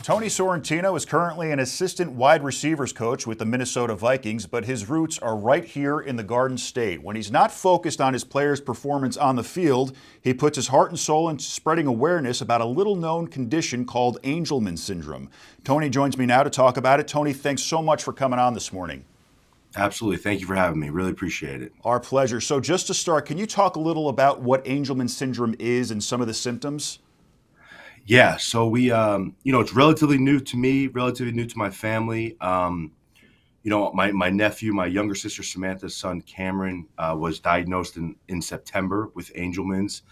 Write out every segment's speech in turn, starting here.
Tony Sorrentino is currently an assistant wide receivers coach with the Minnesota Vikings, but his roots are right here in the Garden State. When he's not focused on his players' performance on the field, he puts his heart and soul into spreading awareness about a little-known condition called Angelman Syndrome. Tony joins me now to talk about it. Tony, thanks so much for coming on this morning. Absolutely. Thank you for having me. Really appreciate it. Our pleasure. So just to start, can you talk a little about what Angelman Syndrome is and some of the symptoms? Yeah. So it's relatively new to me, relatively new to my family. My nephew, my younger sister Samantha's son Cameron, was diagnosed in September with Angelman's.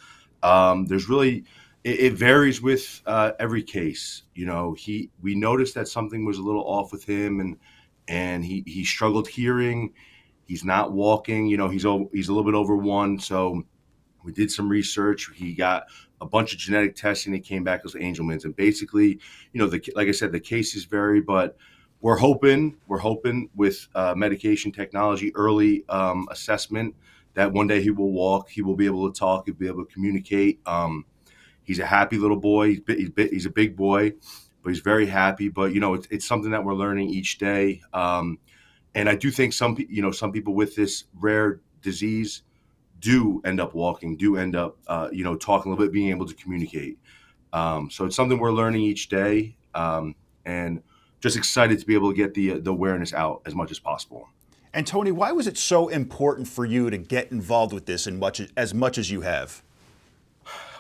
It varies with every case. We noticed that something was a little off with him, and he struggled hearing. He's not walking. He's a little bit over one. So we did some research. He got a bunch of genetic testing. It came back as Angelman's, and basically, like I said, the cases vary, but we're hoping with medication technology, early assessment, that one day he will walk, he will be able to talk, he'll be able to communicate. He's a happy little boy. He's a big boy, but he's very happy. But it's something that we're learning each day. And I do think some people with this rare disease do end up walking, do end up, talking a little bit, being able to communicate. So it's something we're learning each day, and just excited to be able to get the awareness out as much as possible. And Tony, why was it so important for you to get involved with this as much as you have?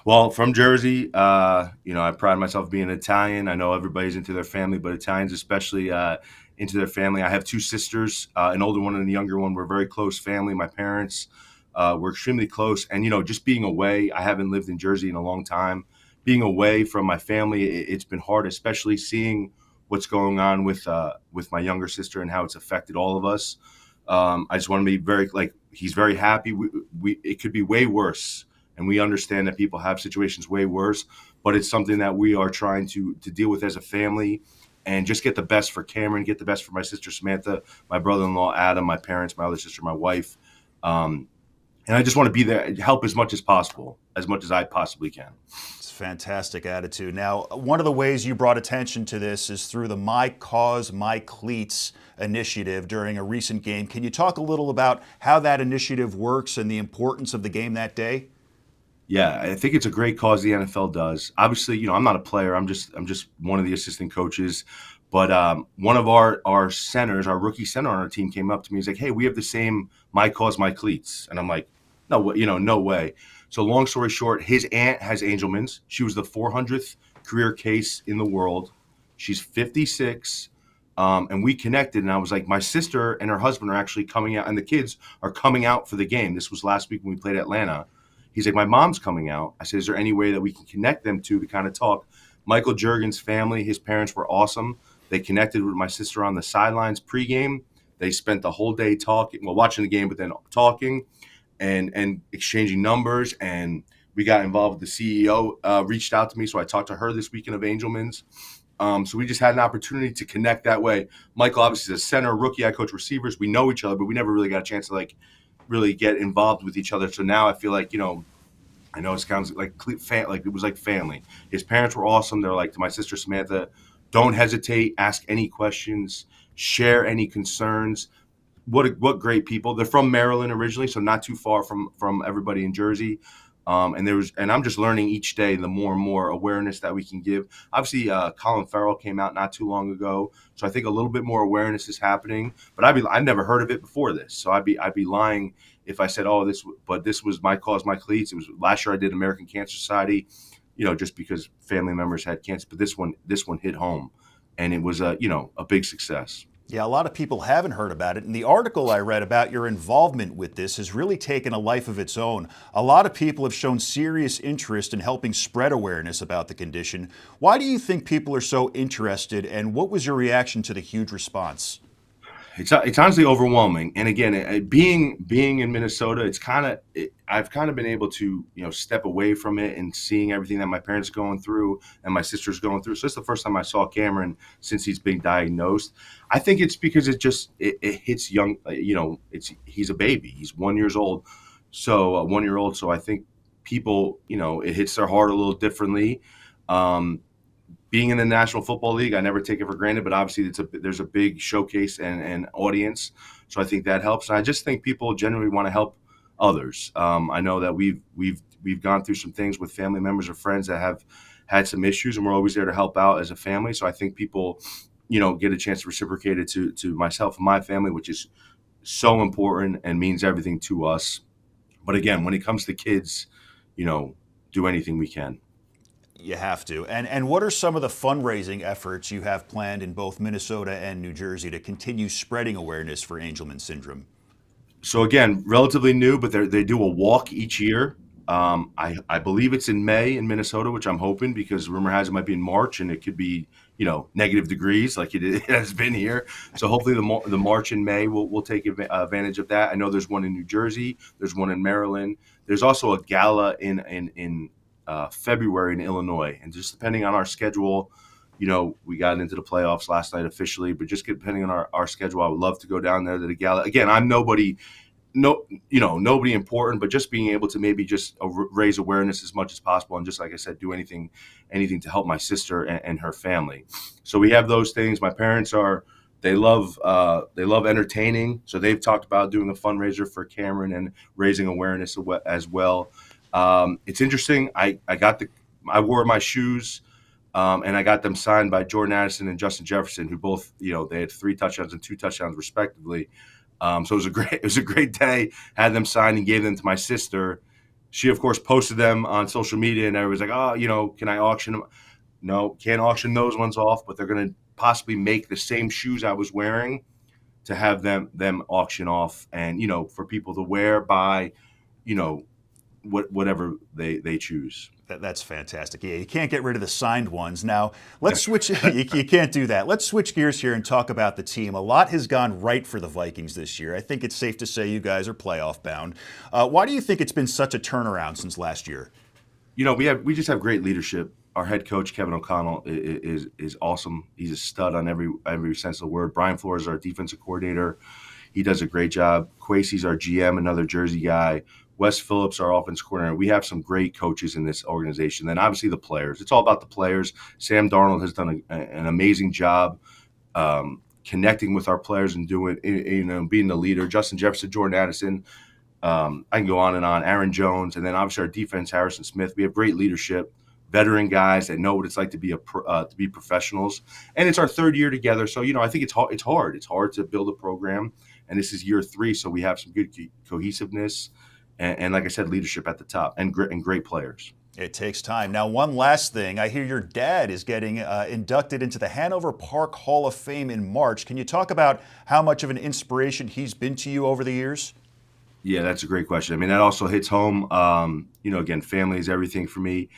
Well, from Jersey, I pride myself being Italian. I know everybody's into their family, but Italians especially into their family. I have two sisters, an older one and a younger one. We're a very close family. My parents were extremely close. And, just being away, I haven't lived in Jersey in a long time. Being away from my family, it's been hard, especially seeing what's going on with my younger sister and how it's affected all of us. I just want to be he's very happy. It could be way worse. And we understand that people have situations way worse, but it's something that we are trying to deal with as a family and just get the best for Cameron, get the best for my sister Samantha, my brother-in-law Adam, my parents, my other sister, my wife. And I just want to be there, help as much as possible, as much as I possibly can. It's a fantastic attitude. Now, one of the ways you brought attention to this is through the My Cause, My Cleats initiative during a recent game. Can you talk a little about how that initiative works and the importance of the game that day? Yeah, I think it's a great cause the NFL does. Obviously, I'm not a player. I'm just one of the assistant coaches. But one of our centers, our rookie center on our team, came up to me. He's like, "Hey, we have the same My Cause, My Cleats," and I'm like, "No, no way." So long story short, his aunt has Angelman's. She was the 400th career case in the world. She's 56. And we connected, and I was like, my sister and her husband are actually coming out, and the kids are coming out for the game. This was last week when we played Atlanta. He's like, my mom's coming out. I said, is there any way that we can connect them to kind of talk? Michael Juergen's family, his parents were awesome. They connected with my sister on the sidelines pregame. They spent the whole day talking, watching the game, but then talking and exchanging numbers. And we got involved with the CEO, reached out to me. So I talked to her this weekend of Angelman's. So we just had an opportunity to connect that way. Michael obviously is a center, rookie. I coach receivers. We know each other, but we never really got a chance to really get involved with each other. So now I feel like, I know it sounds like it was like family. His parents were awesome. They're like, to my sister Samantha, don't hesitate, ask any questions, share any concerns. What great people. They're from Maryland originally, so not too far from everybody in Jersey. And I'm just learning each day the more and more awareness that we can give. Obviously, Colin Farrell came out not too long ago, so I think a little bit more awareness is happening. But I've never heard of it before this, so I'd be lying if I said, oh, this was My Cause, My Cleats. It was last year I did American Cancer Society, just because family members had cancer. But this one hit home, and it was a big success. Yeah, a lot of people haven't heard about it. And the article I read about your involvement with this has really taken a life of its own. A lot of people have shown serious interest in helping spread awareness about the condition. Why do you think people are so interested, and what was your reaction to the huge response? It's honestly overwhelming. And again, being in Minnesota, I've kind of been able to step away from it and seeing everything that my parents are going through and my sister's going through. So it's the first time I saw Cameron since he's been diagnosed. I think it's because it hits young. He's a baby. He's 1 year old. So 1 year old. So I think people, it hits their heart a little differently. being in the National Football League, I never take it for granted, but obviously there's a big showcase and audience. So I think that helps. And I just think people generally want to help others. I know that we've gone through some things with family members or friends that have had some issues, and we're always there to help out as a family. So I think people, get a chance to reciprocate it to myself and my family, which is so important and means everything to us. But again, when it comes to kids, do anything we can. You have to. And what are some of the fundraising efforts you have planned in both Minnesota and New Jersey to continue spreading awareness for Angelman syndrome? So again, relatively new, but they do a walk each year. I believe it's in May in Minnesota, which I'm hoping, because rumor has it might be in March, and it could be negative degrees like it has been here. So hopefully the March and May we'll take advantage of that. I know there's one in New Jersey, there's one in Maryland. There's also a gala in February in Illinois, and just depending on our schedule, we got into the playoffs last night officially, but just depending on our schedule, I would love to go down there to the gala. Again, I'm nobody important, but just being able to maybe just raise awareness as much as possible, and just like I said, do anything to help my sister and her family. So we have those things. My parents they love entertaining, so they've talked about doing a fundraiser for Cameron and raising awareness as well. It's interesting. I wore my shoes, and I got them signed by Jordan Addison and Justin Jefferson, who both, they had 3 touchdowns and 2 touchdowns respectively. So it was a great day. Had them signed and gave them to my sister. She, of course, posted them on social media, and everybody's like, can I auction them? No, can't auction those ones off, but they're going to possibly make the same shoes I was wearing to have them auction off, and, for people to wear by, whatever they choose. That's fantastic. Yeah, you can't get rid of the signed ones. Now, let's switch. You can't do that. Let's switch gears here and talk about the team. A lot has gone right for the Vikings this year. I think it's safe to say you guys are playoff bound. Why do you think it's been such a turnaround since last year? We just have great leadership. Our head coach, Kevin O'Connell, is awesome. He's a stud on every sense of the word. Brian Flores is our defensive coordinator. He does a great job. Quasey's our GM, another Jersey guy. Wes Phillips, our offense coordinator. We have some great coaches in this organization. Then obviously the players. It's all about the players. Sam Darnold has done an amazing job connecting with our players and doing, being the leader. Justin Jefferson, Jordan Addison. I can go on and on. Aaron Jones, and then obviously our defense, Harrison Smith. We have great leadership, veteran guys that know what it's like to be professionals. And it's our 3rd year together, so I think it's hard. It's hard to build a program, and this is year 3, so we have some good cohesiveness. And like I said, leadership at the top and great players. It takes time. Now, one last thing. I hear your dad is getting inducted into the Hanover Park Hall of Fame in March. Can you talk about how much of an inspiration he's been to you over the years? Yeah, that's a great question. I mean, that also hits home. Again, family is everything for me.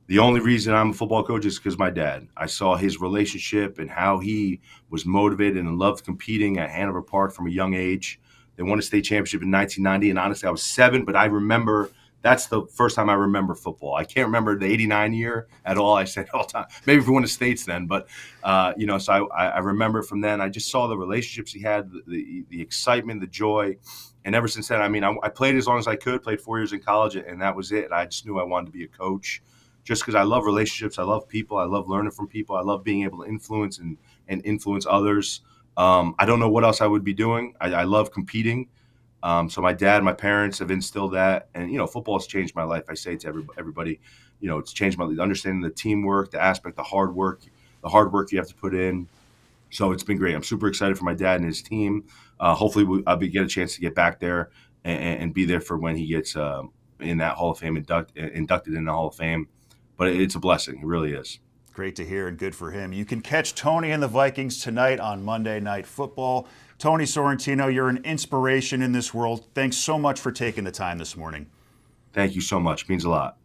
The only reason I'm a football coach is because my dad. I saw his relationship and how he was motivated and loved competing at Hanover Park from a young age. They won a state championship in 1990, and honestly, I was 7, but I remember that's the first time I remember football. I can't remember the 89 year at all. I said all the time, maybe if we won the states then, but so I remember from then. I just saw the relationships he had, the excitement, the joy, and ever since then, I mean, I played as long as I could. Played 4 years in college, and that was it. I just knew I wanted to be a coach, just because I love relationships, I love people, I love learning from people, I love being able to influence and influence others. I don't know what else I would be doing. I love competing. So my dad, my parents have instilled that, and football has changed my life. I say to everybody, it's changed my understanding the teamwork, the aspect, the hard work you have to put in. So it's been great. I'm super excited for my dad and his team. Hopefully, I'll get a chance to get back there and be there for when he gets in that Hall of Fame, inducted in the Hall of Fame. But it's a blessing. It really is. Great to hear and good for him. You can catch Tony and the Vikings tonight on Monday Night Football. Tony Sorrentino, you're an inspiration in this world. Thanks so much for taking the time this morning. Thank you so much. It means a lot.